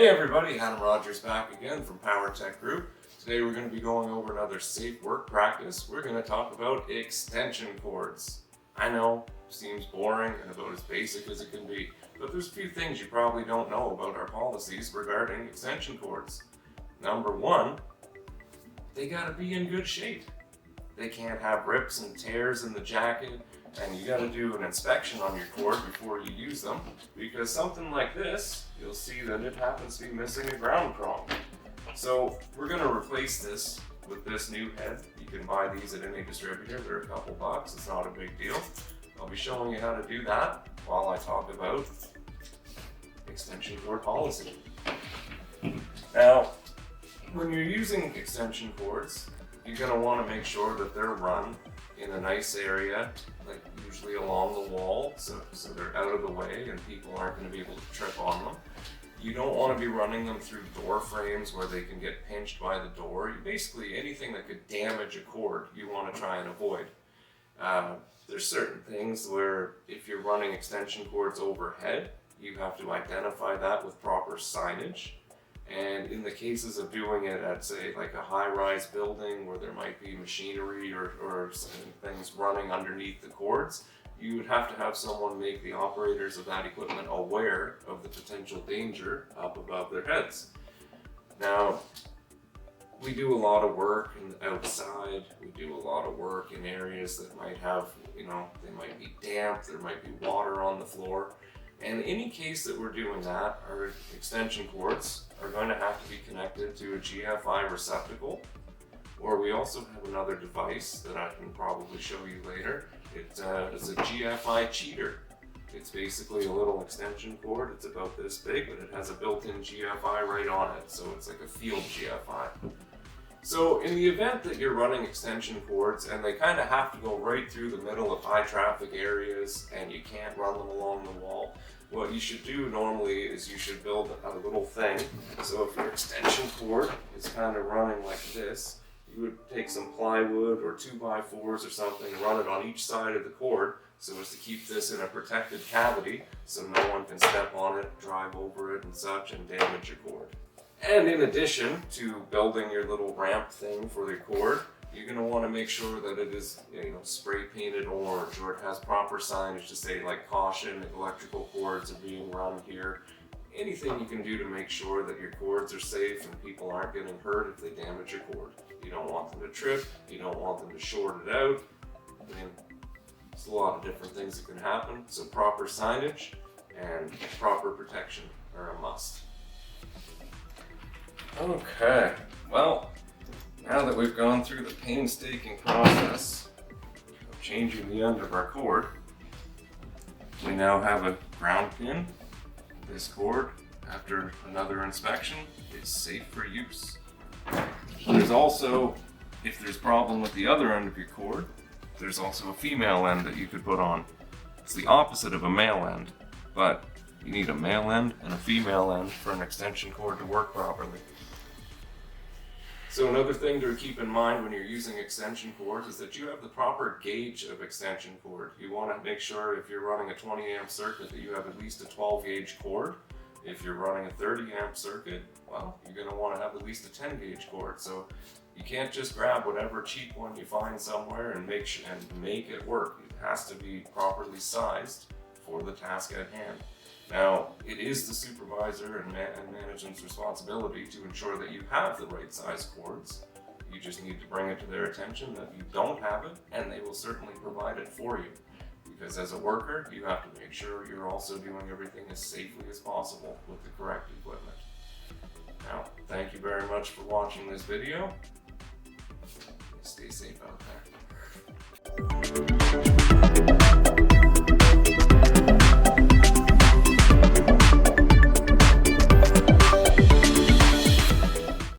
Hey everybody, Adam Rogers back again from Power-Tek Group. Today we're going to be going over another safe work practice. We're going to talk about extension cords. I know, seems boring and about as basic as it can be, but there's a few things you probably don't know about our policies regarding extension cords. Number one, they got to be in good shape. They can't have rips and tears in the jacket, and you got to do an inspection on your cord before you use them, because something like this, you'll see that it happens to be missing a ground prong. So we're going to replace this with this new head. You can buy these at any distributor. They're a couple bucks. It's not a big deal. I'll be showing you how to do that while I talk about extension cord policy. Now, when you're using extension cords, you're going to want to make sure that they're run in a nice area, like usually along the wall, so they're out of the way and people aren't going to be able to trip on them. You don't want to be running them through door frames where they can get pinched by the door. Basically anything that could damage a cord you want to try and avoid. There's certain things where if you're running extension cords overhead, you have to identify that with proper signage. And in the cases of doing it at, say, like a high-rise building where there might be machinery or things running underneath the cords, you would have to have someone make the operators of that equipment aware of the potential danger up above their heads. Now, we do a lot of work outside. We do a lot of work in areas that might have, they might be damp, there might be water on the floor. And in any case that we're doing that, our extension cords are going to have to be connected to a GFI receptacle, or we also have another device that I can probably show you later. It's a GFI cheater. It's basically a little extension cord. It's about this big, but it has a built-in GFI right on it, so it's like a field GFI. So in the event that you're running extension cords and they kind of have to go right through the middle of high traffic areas and you can't run them along the wall, what you should do normally is you should build a little thing. So if your extension cord is kind of running like this, you would take some plywood or 2x4s or something and run it on each side of the cord so as to keep this in a protected cavity so no one can step on it, drive over it and such and damage your cord. And in addition to building your little ramp thing for your cord, you're going to want to make sure that it is, spray painted orange, or it has proper signage to say like caution, electrical cords are being run here. Anything you can do to make sure that your cords are safe and people aren't getting hurt if they damage your cord. You don't want them to trip, you don't want them to short it out. There's a lot of different things that can happen, so proper signage and proper protection are a must. Okay, well, now that we've gone through the painstaking process of changing the end of our cord, we now have a ground pin. This cord, after another inspection, is safe for use. There's also, if there's a problem with the other end of your cord, there's also a female end that you could put on. It's the opposite of a male end, but you need a male end and a female end for an extension cord to work properly. So another thing to keep in mind when you're using extension cords is that you have the proper gauge of extension cord. You want to make sure if you're running a 20 amp circuit that you have at least a 12 gauge cord. If you're running a 30 amp circuit, well, you're going to want to have at least a 10 gauge cord. So you can't just grab whatever cheap one you find somewhere and make it work. It has to be properly sized for the task at hand. Now, it is the supervisor and management's responsibility to ensure that you have the right size cords. You just need to bring it to their attention that you don't have it, and they will certainly provide it for you. Because as a worker, you have to make sure you're also doing everything as safely as possible with the correct equipment. Now, thank you very much for watching this video. Stay safe out there.